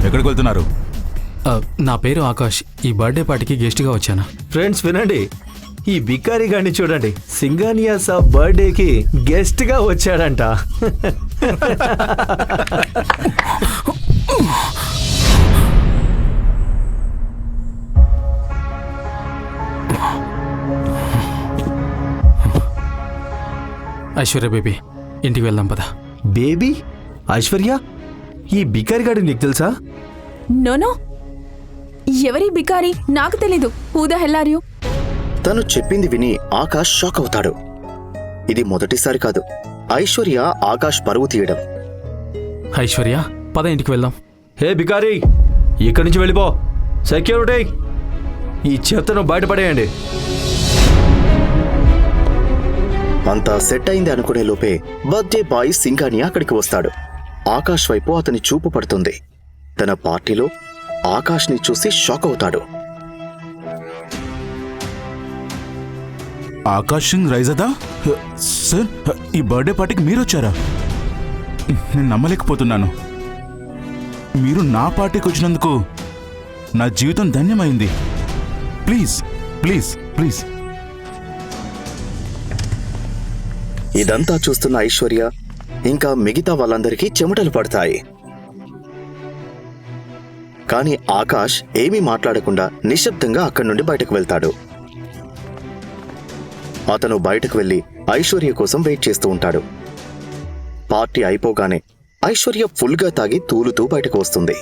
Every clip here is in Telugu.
ఎక్కడికి వెళ్తున్నారు? నా పేరు ఆకాష్. ఈ బర్త్డే పార్టీకి గెస్ట్గా వచ్చాను. ఫ్రెండ్స్ వినండి, ఈ బికారి గారిని చూడండి. సింగానియా సాబ్ బర్త్డేకి గెస్ట్ గా వచ్చాడంట. ఐశ్వర్య బేబీ, ఇంటికి వెళ్దాం పద. బేబీ? ఐశ్వర్య? ఈ బికారి గారు నీకు తెలుసా? నోనో, ఎవరి బికారి నాకు తెలీదు. Who the hell are you? తను చెప్పింది విని ఆకాష్ షాక్ అవుతాడు. ఇది మొదటిసారి కాదు ఐశ్వర్య ఆకాష్ పరువు తీయడం. ఐశ్వర్య, పద ఇంటికి వెళ్దాం. హే బికారి, ఇక్కడి నుంచి వెళ్ళిపో. సెక్యూరిటీ, ఈ చెత్తను బయటపడేయండి. అంతా సెట్ అయింది అనుకునే లోపే బర్త్డే బాయ్ సింగానియా అక్కడికి వస్తాడు. ఆకాష్ వైపు అతని చూపు పడుతుంది. తన పార్టీలో ఆకాష్ ని చూసి షాక్ అవుతాడు. ఆకాష్ సింగ్ రైజదా? సార్, ఈ బర్త్డే పార్టీకి మీరు వచ్చారా? నేను నమ్మలేకపోతున్నాను. మీరు నా పార్టీకి వచ్చినందుకు నా జీవితం ధన్యమైంది. Please please please. ఇదంతా చూస్తున్న ఐశ్వర్య ఇంకా మిగతా వాళ్ళందరికీ చెమటలు పడతాయి. కానీ ఆకాష్ ఏమీ మాట్లాడకుండా నిశ్శబ్దంగా అక్కడి నుండి బయటకు వెళ్తాడు. అతను బయటకు వెళ్లి ఐశ్వర్య కోసం వెయిట్ చేస్తూ ఉంటాడు. పార్టీ అయిపోగానే ఐశ్వర్య ఫుల్గా తాగి తూలుతూ బయటకు వస్తుంది.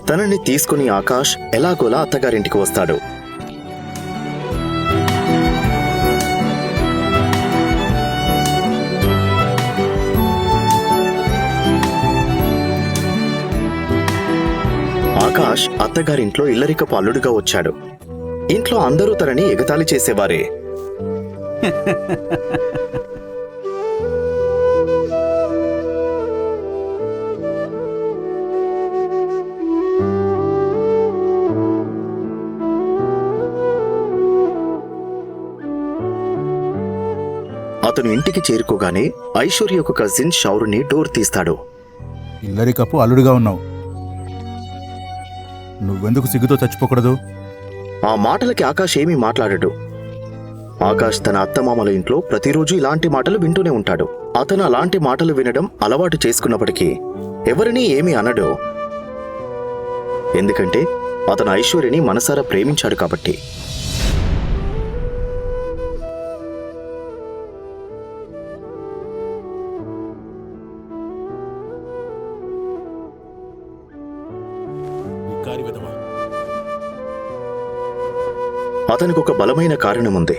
తనని తీసుకుని ఆకాష్ ఎలాగోలా అత్తగారింటికి వస్తాడు. ఆకాష్ అత్తగారింట్లో ఇల్లరికపు అల్లుడుగా వచ్చాడు. ఇంట్లో అందరూ తనని ఎగతాళి చేసేవారే. అతను ఇంటికి చేరుకోగానే ఐశ్వర్య యొక్క కజిన్ షౌర్ని డోర్ తీస్తాడు. ఇల్లరికప్పు అల్లుడుగా ఉన్నావు, నువ్వెందుకు సిగ్గుతో చచ్చిపోకూడదు? ఆ మాటలకి ఆకాష్ ఏమీ మాట్లాడడు. ఆకాష్ తన అత్తమామల ఇంట్లో ప్రతిరోజు ఇలాంటి మాటలు వింటూనే ఉంటాడు. అతను అలాంటి మాటలు వినడం అలవాటు చేసుకున్నప్పటికీ ఎవరినీ ఏమీ అనడు. ఎందుకంటే అతను ఐశ్వర్యని మనసారా ప్రేమించాడు కాబట్టి. అతనికి ఒక బలమైన కారణముంది.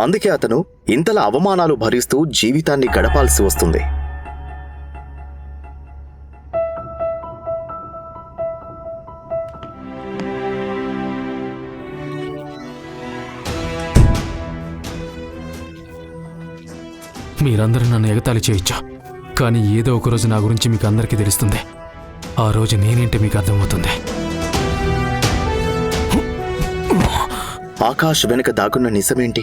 అందుకే అతను ఇంతలా అవమానాలు భరిస్తూ జీవితాన్ని గడపాల్సి వస్తుంది. మీరందరూ నన్ను ఎగతాళి చేయొచ్చా, కానీ ఏదో ఒక రోజు నా గురించి మీకు అందరికీ తెలుస్తుంది. ఆ రోజు నేనేంటి మీకు అర్థమవుతుంది. ఆకాష్ వెనుక దాగున్న నిజమేంటి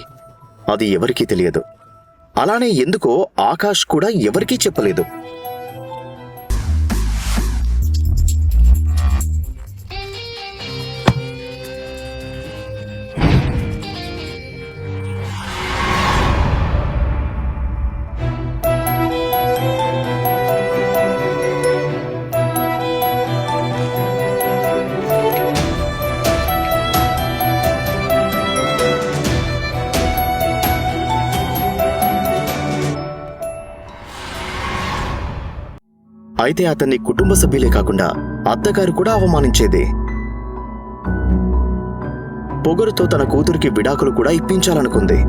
అది ఎవరికీ తెలియదు. అలానే ఎందుకో ఆకాష్ కూడా ఎవరికీ చెప్పలేదు. అయితే అతన్ని కుటుంబ సభ్యులే కాకుండా అత్తగారు కూడా అవమానించేది. పొగరుతో తన కూతురికి విడాకులు కూడా ఇప్పించాలనుకుంది.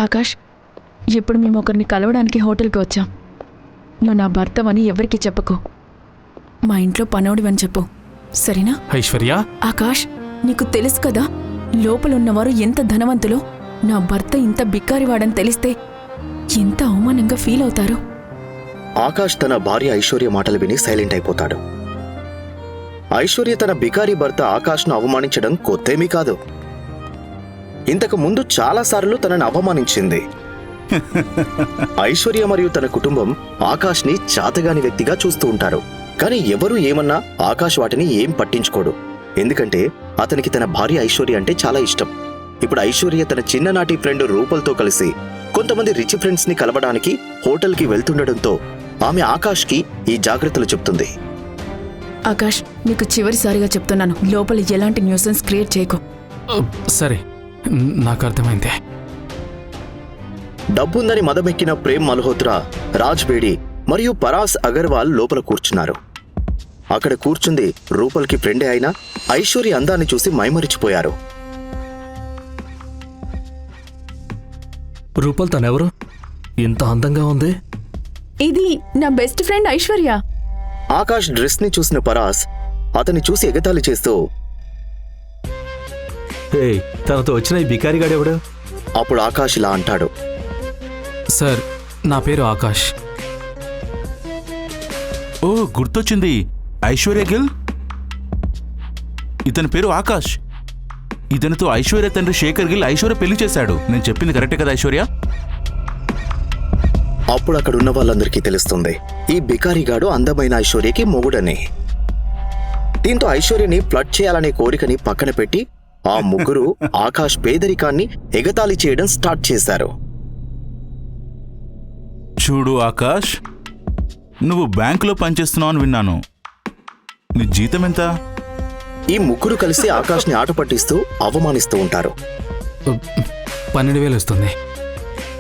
ఆకాష్, ఇప్పుడు మేము ఒకరిని కలవడానికి హోటల్కి వచ్చాం. నువ్వు నా భర్తవని ఎవరికీ చెప్పకు. మా ఇంట్లో పనోడివని చెప్పు, సరేనా? ఐశ్వర్య, ఆకాష్, నీకు తెలుసు కదా లోపలున్నవారు ఎంత ధనవంతులో. నా భర్త ఇంత బిక్కారివాడని తెలిస్తే ఎంత అవమానంగా ఫీల్ అవుతారు. ఆకాష్ తన భార్య ఐశ్వర్య మాటలు విని సైలెంట్ అయిపోతాడు. ఐశ్వర్య తన బికారీ భర్త ఆకాష్ను అవమానించడం కొత్తేమీ కాదు. ఇంతకు ముందు చాలాసార్లు తనని అవమానించింది. ఐశ్వర్య మరియు తన కుటుంబం ఆకాష్ని చాతగాని వ్యక్తిగా చూస్తూ ఉంటారు. కానీ ఎవరూ ఏమన్నా ఆకాష్ వాటిని ఏం పట్టించుకోడు. ఎందుకంటే అతనికి తన భార్య ఐశ్వర్య అంటే చాలా ఇష్టం. ఇప్పుడు ఐశ్వర్య తన చిన్ననాటి ఫ్రెండ్ రూపల్తో కలిసి కొంతమంది రిచ్ ఫ్రెండ్స్ ని కలవడానికి హోటల్కి వెళ్తుండటంతో ఆమె ఆకాష్కి ఈ జాగ్రత్తలు చెప్తుంది. ఆకాష్, నీకు చివరిసారిగా చెప్తున్నాను, లోపల ఎలాంటి న్యూసెన్స్ క్రియేట్ చేయకు. సరే, నాకు అర్థమైందే. డబ్బుందని మదమెక్కిన ప్రేమ్ మల్హోత్రా, రాజ్ బేడి మరియు పరాస్ అగర్వాల్ లోపల కూర్చున్నారు. అక్కడ కూర్చుంది రూపల్కి ఫ్రెండే అయినా ఐశ్వర్య అందాన్ని చూసి మైమరిచిపోయారు. రూపల్ తనెవరు? ఇంత అందంగా ఉంది. ఇది నా best friend Aishwarya. Akash dress ని చూసిన పరాస్ అతన్ని చూసి ఎగతాళి చేస్తూ, హే, తనతో వచ్చిన ఈ బికారిగాడెవడు? అప్పుడు ఆకాష్ ఇలా అంటాడు. సార్, నా పేరు ఆకాష్. ఓ, గుర్తొచ్చింది, ఐశ్వర్య గిల్. ఇతని పేరు ఆకాష్. ఇతనితో ఐశ్వర్య తండ్రి శేఖర్ గిల్ ఐశ్వర్య పెళ్లి చేశాడు. నేను చెప్పింది కరెక్టే కదా ఐశ్వర్య? అప్పుడు అక్కడున్న వాళ్ళందరికీ తెలుస్తుంది ఈ బికారిగాడు అందమైన ఐశ్వర్యకి మొగుడని. దీంతో ఐశ్వర్యని ఫ్లడ్ చేయాలనే కోరికని పక్కన పెట్టి ఆ ముగ్గురు ఆకాష్ పేదరికాన్ని ఎగతాళి చేయడం స్టార్ట్ చేశారు. చూడు ఆకాష్, నువ్వు బ్యాంకులో పనిచేస్తున్నావు అని విన్నాను. నీ జీతం ఎంత? ఈ ముగ్గురు కలిసి ఆకాష్ని ఆట పట్టిస్తూ అవమానిస్తూ ఉంటారు. 12,000 వస్తుంది.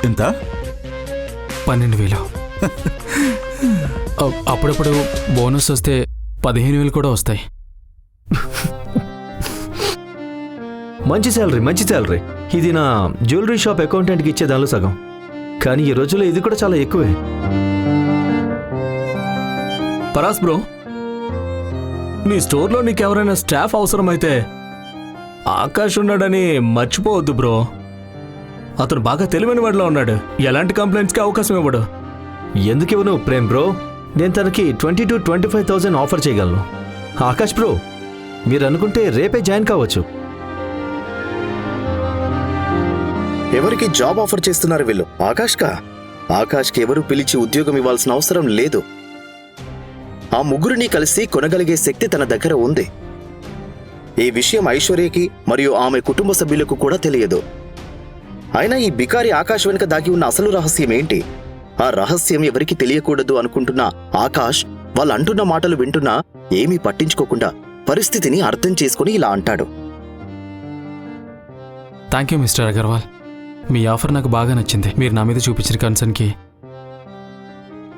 ఎంత? 12,000. అప్పుడప్పుడు బోనస్ వస్తే 15,000 కూడా వస్తాయి. మంచి శాలరీ. ఇది నా జ్యువెలరీ షాప్ అకౌంటెంట్కి ఇచ్చే దానిలో సగం. కానీ ఈ రోజుల్లో ఇది కూడా చాలా ఎక్కువే. పరాస్ బ్రో, నీ స్టోర్లో నీకెవరైనా స్టాఫ్ అవసరమైతే ఆకాష్ ఉన్నాడని మర్చిపోవద్దు బ్రో. అతను బాగా తెలివైన వాడిలో ఉన్నాడు. ఎలాంటి కంప్లైంట్స్కి అవకాశం ఇవ్వడు. ఎందుకు ఇవ్వను ప్రేమ్ బ్రో? నేను తనకి 20,000 to 25,000 ఆఫర్ చేయగలను. ఆకాష్ బ్రో, మీరు అనుకుంటే రేపే జాయిన్ కావచ్చు. ఎవరికి జాబ్ ఆఫర్ చేస్తున్నారు వీళ్ళు? ఆకాష్కి ఎవరు పిలిచి ఉద్యోగం ఇవ్వాల్సిన అవసరం లేదు. ఆ ముగ్గురిని కలిసి కొనగలిగే శక్తి తన దగ్గర ఉంది. ఈ విషయం ఐశ్వర్యకి మరియు ఆమె కుటుంబ సభ్యులకు కూడా తెలియదు. అయినా ఈ బికారి ఆకాష్ వెనుక దాగి ఉన్న అసలు రహస్యం ఏంటి? ఆ రహస్యం ఎవరికి తెలియకూడదు అనుకుంటున్న ఆకాష్ వాళ్ళు అంటున్న మాటలు వింటున్నా ఏమీ పట్టించుకోకుండా పరిస్థితిని అర్థం చేసుకుని ఇలా అంటాడు. Thank you mister Agarwal. Me offer నాకు బాగా నచ్చింది. మీరు నా మీద చూపించిన కన్సర్న్కి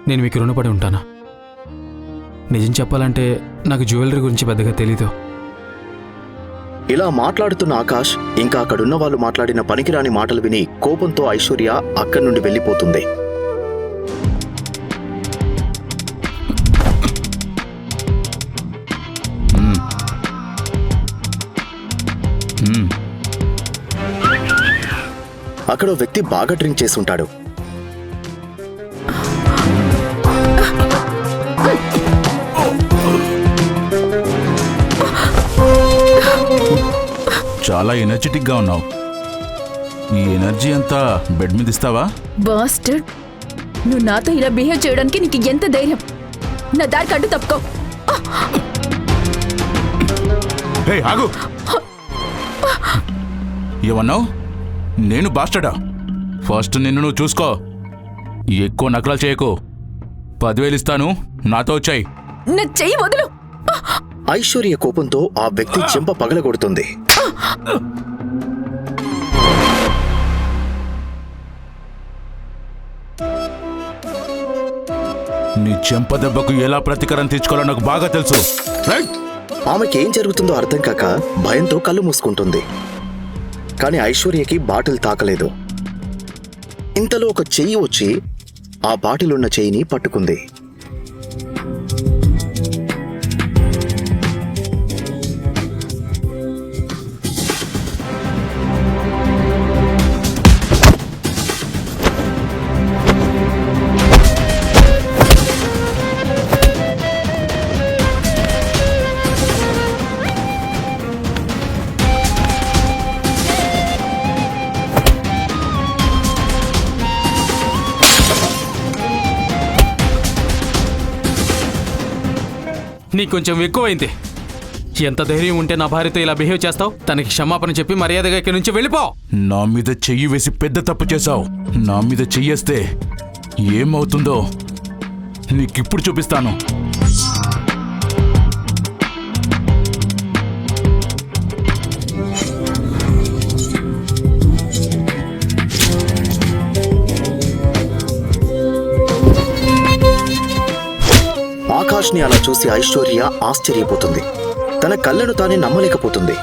నేను మీకు రుణపడి ఉంటాను. నిజం చెప్పాలంటే నాకు జ్యువెలరీ గురించి పెద్దగా తెలీదు. ఇలా మాట్లాడుతున్న ఆకాష్ ఇంకా అక్కడున్న వాళ్ళు మాట్లాడిన పనికిరాని మాటలు విని కోపంతో ఐశ్వర్య అక్కడి నుండి వెళ్ళిపోతుంది. అక్కడ ఓ వ్యక్తి బాగా డ్రింక్ చేసి ఉంటాడు. చాలా ఎనర్జెటిక్ గా ఉన్నావు. ఈ ఎనర్జీ అంతా బెడ్ మీద ఇస్తావా? బాస్టర్డ్, నువ్వు నాతో ఇలా బిహేవ్ చేయడానికి నీకు ఎంత ధైర్యం? నా దారికి అడ్డు తప్పుకో. హే, ఆగు! ఏమన్నావు? నేను బాస్టర్డా? ఫస్ట్ నిన్ను నువ్వు చూసుకో. ఎక్కువ నకరాలు చేయకు. 10,000 ఇస్తాను, నాతో వచ్చాయి. నా చెయ్యి వదులు. ఐశ్వర్య కోపంతో ఆ వ్యక్తి చెంప పగలగొడుతుంది. నీ చెంప దెబ్బకు ఎలా ప్రతీకారం తీర్చుకోవాలో నాకు బాగా తెలుసు. రైట్? ఆమెకి ఏం జరుగుతుందో అర్థం కాక భయంతో కళ్ళు మూసుకుంటుంది. కానీ ఐశ్వర్యకి బాటిల్ తాకలేదు. ఇంతలో ఒక చెయ్యి వచ్చి ఆ బాటిలున్న చెయ్యిని పట్టుకుంది. నీకు కొంచెం ఎక్కువైంది. ఎంత ధైర్యం ఉంటే నా భార్యతో ఇలా బిహేవ్ చేస్తావు? తనకి క్షమాపణ చెప్పి మర్యాదగా ఇక్కడి నుంచి వెళ్ళిపో. నా మీద చెయ్యి వేసి పెద్ద తప్పు చేశావు. నా మీద చెయ్యేస్తే ఏమవుతుందో నీకిప్పుడు చూపిస్తాను. ఆకాష్ని అలా చూసి ఐశ్వర్య ఆశ్చర్యపోతుంది. తన కళ్ళను తానే నమ్మలేకపోతుంది.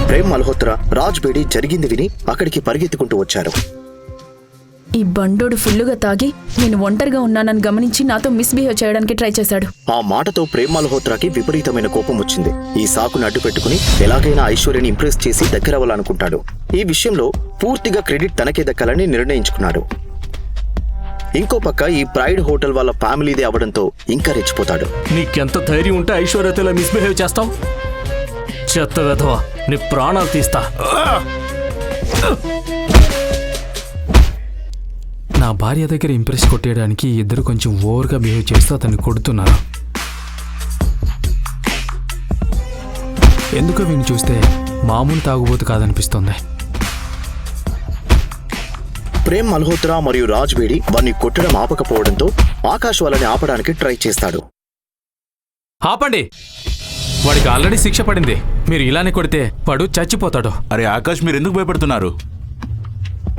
ప్రేమ్ మల్హోత్రా, రాజ్ బేడి జరిగింది విని అక్కడికి పరిగెత్తుకుంటూ వచ్చారు. ఈ బండోడు ఫుల్లుగా తాగి నేను ఒంటరిగా ఉన్నానని గమనించి నాతో మిస్బిహేవ్ చేయడానికి ట్రై చేశాడు. ఆ మాటతో ప్రేమ్ మల్హోత్రాకి విపరీతమైన కోపం వచ్చింది. ఈ సాకును అడ్డు పెట్టుకుని ఎలాగైనా ఐశ్వర్యని ఇంప్రెస్ చేసి దగ్గరవ్వాలనుకుంటాడు. ఈ విషయంలో పూర్తిగా క్రెడిట్ తనకే దక్కాలని నిర్ణయించుకున్నాడు. ఇంకో పక్క ఈ ప్రైడ్ హోటల్ వాళ్ళ ఫ్యామిలీదే అవడంతో ఇంకా రెచ్చిపోతాడు. నీకెంత ధైర్యం ఉంటే ఐశ్వర్యతో ఇలా మిస్బిహేవ్ చేస్తావు? చెత్త వెధవా, నీ ప్రాణాలు తీస్తా. నా భార్య దగ్గర ఇంప్రెస్ కొట్టేయడానికి ఇద్దరు కొంచెం ఓవర్గా బిహేవ్ చేస్తూ అతన్ని కొడుతున్నారు. ఎందుకో వీణ్ణి చూస్తే మామూలు తాగుబోతు కాదనిపిస్తుంది. ప్రేమ్ మల్హోత్రా మరియు రాజ్ బేడి వారిని కొట్టడం ఆపకపోవడంతో ఆకాష్ వాళ్ళని ఆపడానికి ట్రై చేస్తాడు. ఆపండి, వాడికి ఆల్రెడీ శిక్ష పడింది. మీరు ఇలానే కొడితే వాడు చచ్చిపోతాడు. అరే ఆకాష్, మీరు ఎందుకు భయపడుతున్నారు?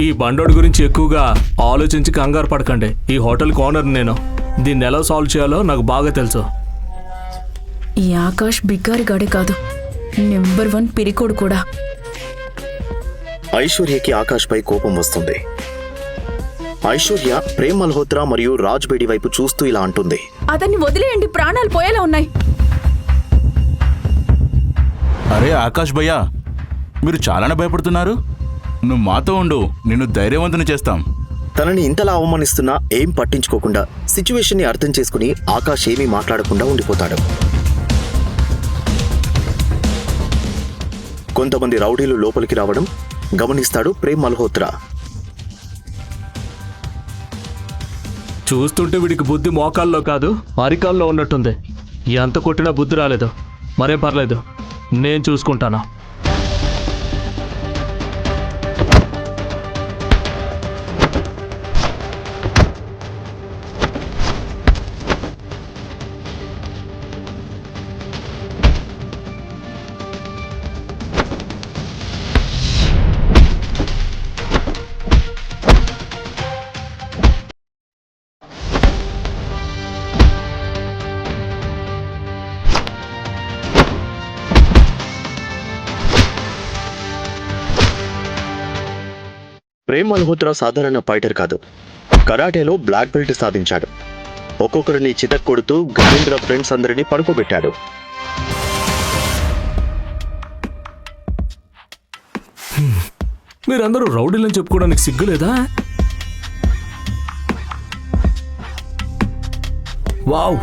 ఈ బండోడి గురించి ఎక్కువగా ఆలోచించి కంగారు పడకండి. ఈ హోటల్ ఓనర్ నేను. దీన్ని ఎలా సాల్వ్ చేయాలో నాకు బాగా తెలుసు. ఈ ఆకాష్ బిగ్గారిగాడే కాదు, నెంబర్ 1 పిరికోడు కూడా. ఐశ్వర్యకి ఆకాష్ పై కోపం వస్తుంది. ఐశ్వర్య ప్రేమ్ మల్హోత్రా మరియు రాజ్ బేడి వైపు చూస్తూ ఇలా అంటుంది. అతన్ని వదిలేయండి, ప్రాణాలు పోయేలా ఉన్నాయి. అరే ఆకాష్ భయ్యా, మీరు చాలానే భయపడుతున్నారు. నువ్వు మాతో ఉండు, నిన్ను ధైర్యవంతుని చేస్తాం. తనని ఇంతలా అవమానిస్తున్నా ఏం పట్టించుకోకుండా సిచ్యువేషన్ ని అర్థం చేసుకుని ఆకాష్ ఏమీ మాట్లాడకుండా ఉండిపోతాడు. కొంతమంది రౌడీలు లోపలికి రావడం గమనిస్తాడు ప్రేమ్ మల్హోత్రా. చూస్తుంటే వీడికి బుద్ధి మోకాల్లో కాదు అరికాల్లో ఉన్నట్టుంది. ఎంత కొట్టినా బుద్ధి రాలేదు. మరేం పర్లేదు, నేను చూసుకుంటాను. ప్రేమ్ మల్హోత్రా సాధారణ ఫైటర్ కాదు, కరాటేలో బ్లాక్ బెల్ట్ సాధించాడు. ఒక్కొక్కరిని చితక్ కొడుతూ గజేంద్ర ఫ్రెండ్స్ అందరినీ పడుకోబెట్టాడు. మీరందరూ రౌడీలని చెప్పుకోవడానికి సిగ్గులేదా? వావ్,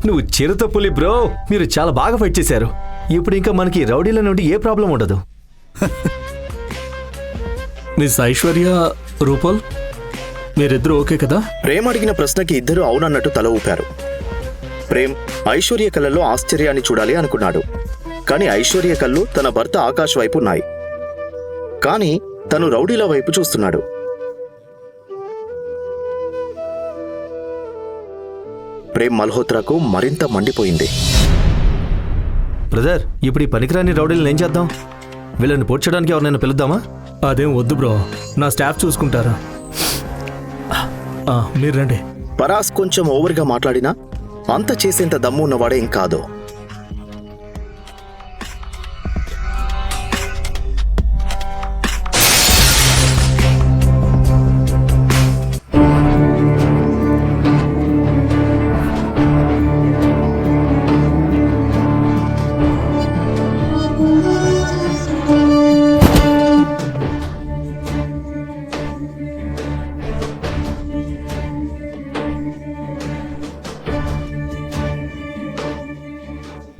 నువ్వు చిరుత పులి బ్రో. మీరు చాలా బాగా ఫైట్ చేశారు. ఇప్పుడు ఇంకా మనకి రౌడీల నుండి ఏ ప్రాబ్లం ఉండదు. మిస్ ఐశ్వర్య, రూపల్, మీరిద్దరూ ఓకే కదా? ప్రేమ్ అడిగిన ప్రశ్నకి ఇద్దరు అవునన్నట్టు తల ఊపారు. ప్రేమ్ ఐశ్వర్య కళ్ళల్లో ఆశ్చర్యాన్ని చూడాలి అనుకున్నాడు. కానీ ఐశ్వర్య కళ్ళు తన భర్త ఆకాష్ వైపు ఉన్నాయి. కానీ తను రౌడీల వైపు చూస్తున్నాడు. ప్రేమ్ మల్హోత్రాకు మరింత మండిపోయింది. బ్రదర్, ఇప్పుడు ఈ పనికిరాని రౌడీలను ఏం చేద్దాం? వీళ్ళని పోడ్చడానికి ఎవరినైనా పిలుద్దామా? అదేం వద్దు బ్రో, నా స్టాఫ్ చూసుకుంటారా. మీరు రండి. పరాస్ కొంచెం ఓవర్గా మాట్లాడినా అంత చేసేంత దమ్ము ఉన్నవాడేం కాదు.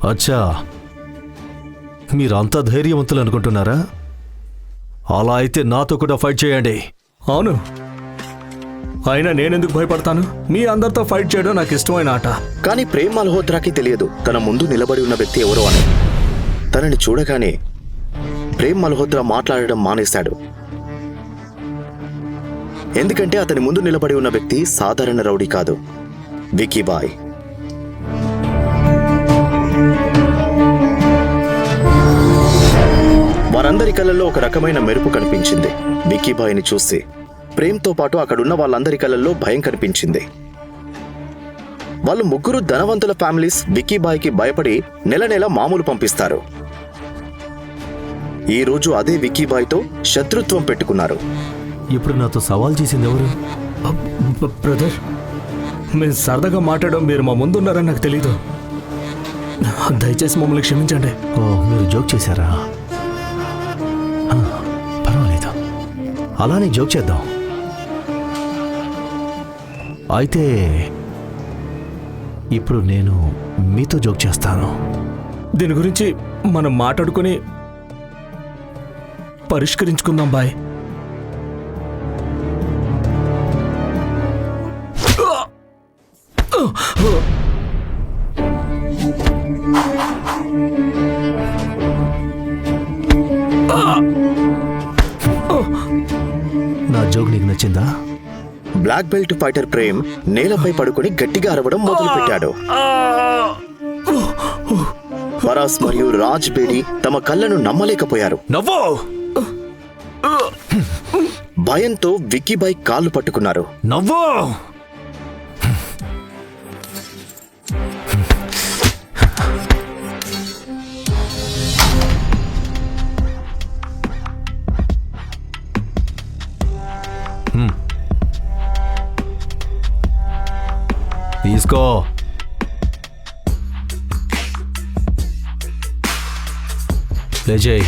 అచ్చా, మీరంతా ధైర్యవంతులు అనుకుంటున్నారా? అలా అయితే నాతో కూడా ఫైట్ చేయండి. అవును, అయినా నేనెందుకు భయపడతాను? మీ అందరితో ఫైట్ చేయడం నాకు ఇష్టమైన ఆట. కానీ ప్రేమ్ మల్హోత్రాకి తెలియదు తన ముందు నిలబడి ఉన్న వ్యక్తి ఎవరో అని. తనని చూడగానే ప్రేమ్ మల్హోత్రా మాట్లాడడం మానేశాడు. ఎందుకంటే అతని ముందు నిలబడి ఉన్న వ్యక్తి సాధారణ రౌడీ కాదు, విక్కీబాయ్. వారందరి కళ్ళల్లో ఒక రకమైన మెరుపు కనిపించింది. విక్కీబాయ్ని చూసి ప్రేమ్తో పాటు అక్కడున్న వాళ్ళందరి కళ్ళల్లో భయం కనిపించింది. వాళ్ళు ముగ్గురు ధనవంతుల ఫ్యామిలీస్ విక్కీబాయ్కి భయపడి నెల నెల మామూలు పంపిస్తారు. ఈ రోజు అదే విక్కీబాయ్తో శత్రుత్వం పెట్టుకున్నారు. ఇప్పుడు నాతో సవాల్ చేసింది ఎవరు? బ్రదర్, మీరు సరదాగా మాట్లాడడం, మీరు మా ముందున్నారని నాకు తెలీదు. దయచేసి మమ్మల్ని క్షమించండి. ఓ, మీరు జోక్ చేశారా? పర్వాలేదు, అలానే జోక్ చేద్దాం. అయితే ఇప్పుడు నేను మీతో జోక్ చేస్తాను. దీని గురించి మనం మాట్లాడుకుని పరిష్కరించుకుందాం బాయ్. నా జోక్ నీకు నచ్చిందా? బ్లాక్ బెల్ట్ ఫైటర్ ప్రేమ్ నేలపై పడుకుని గట్టిగా అరవడం మొదలుపెట్టాడు. ఫరాస్ మరియు రాజ్ బేడి తమ కళ్ళను నమ్మలేకపోయారు. నవ్వు! భయంతో విక్కీబాయ్ కాళ్ళు పట్టుకున్నారు. నవ్వు! తీసుకో. ప్లే చేయి.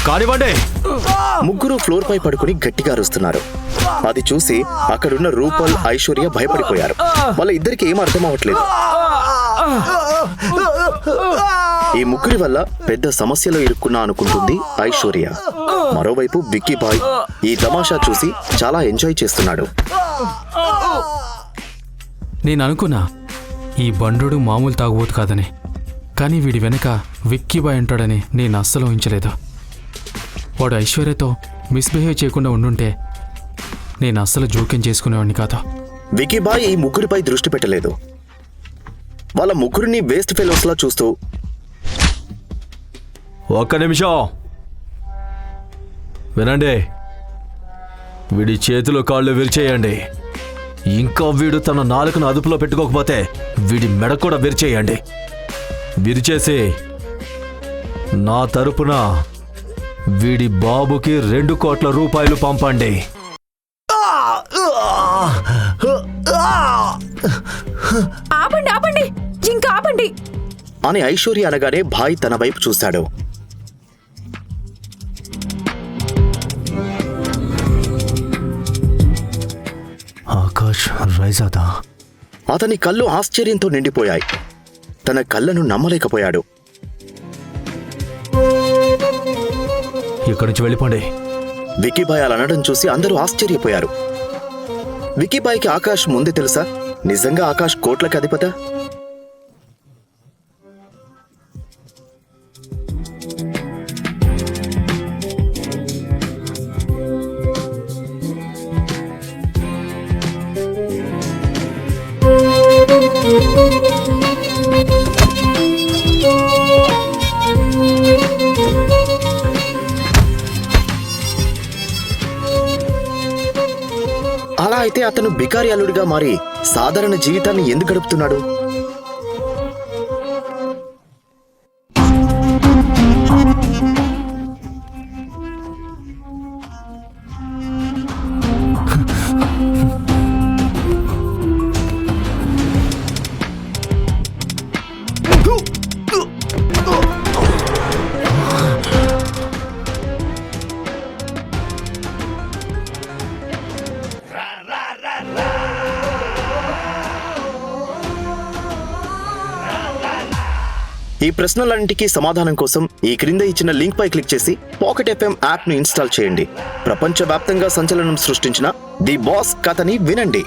కానివ్వండి. ముగ్గురు ఫ్లోర్ పై పడుకుని గట్టిగా అరుస్తున్నారు. అది చూసి అక్కడున్న రూపల్, ఐశ్వర్య భయపడిపోయారు. వాళ్ళ ఇద్దరికి ఏం అర్థం అవ్వట్లేదు. ఈ ముగ్గురి వల్ల పెద్ద సమస్యలో ఇరుక్కున్నా అనుకుంటుంది ఐశ్వర్య. మరోవైపు విక్కీబాయ్ ఈ తమాషా చూసి చాలా ఎంజాయ్ చేస్తున్నాడు. నేను అనుకున్నా ఈ బండోడు మామూలు తాగుబోతు కాదని, కానీ వీడి వెనక విక్కీబాయ్ ఉంటాడని నేను అస్సలు ఊహించలేదు. వాడు ఐశ్వర్యతో మిస్బిహేవ్ చేయకుండా ఉండుంటే నేను అస్సలు జోక్యం చేసుకునేవాడిని కాదు. విక్కీబాయ్ ఈ ముగ్గురిపై దృష్టి పెట్టలేదు. వాళ్ళ ముగ్గురిని వేస్ట్ ఫెలోస్ లా చూస్తూ, ఒక్క నిమిషం వినండి. వీడి చేతులు కాళ్ళు విరిచేయండి. ఇంకా వీడు తన నాలుకను అదుపులో పెట్టుకోకపోతే వీడి మెడ కూడా విరిచేయండి. విరిచేసి నా తరపున వీడి బాబుకి 2 కోట్ల రూపాయలు పంపండి. ఆపండి, ఆపండి, ఇంకా ఆపండి అని ఐశ్వర్య అనగానే భాయ్ తన వైపు చూశాడు. ఆకాష్ రైజాదా? అతని కళ్ళు ఆశ్చర్యంతో నిండిపోయాయి. తన కళ్ళను నమ్మలేకపోయాడు. ఇక్కడి నుంచి వెళ్ళిపోండి. విక్కీబాయ్ అలా అనడం చూసి అందరూ ఆశ్చర్యపోయారు. విక్కీబాయ్కి ఆకాష్ ముందే తెలుసా? నిజంగా ఆకాష్ కోట్లకి అధిపతా? అలా అయితే అతను బికారి అల్లుడిగా మారి సాధారణ జీవితాన్ని ఎందుకు గడుపుతున్నాడు? ఈ ప్రశ్నలన్నింటికీ సమాధానం కోసం ఈ క్రింద ఇచ్చిన లింక్ పై క్లిక్ చేసి పాకెట్ ఎఫ్ఎం యాప్ ను ఇన్స్టాల్ చేయండి. ప్రపంచవ్యాప్తంగా సంచలనం సృష్టించిన ది బాస్ కథని వినండి.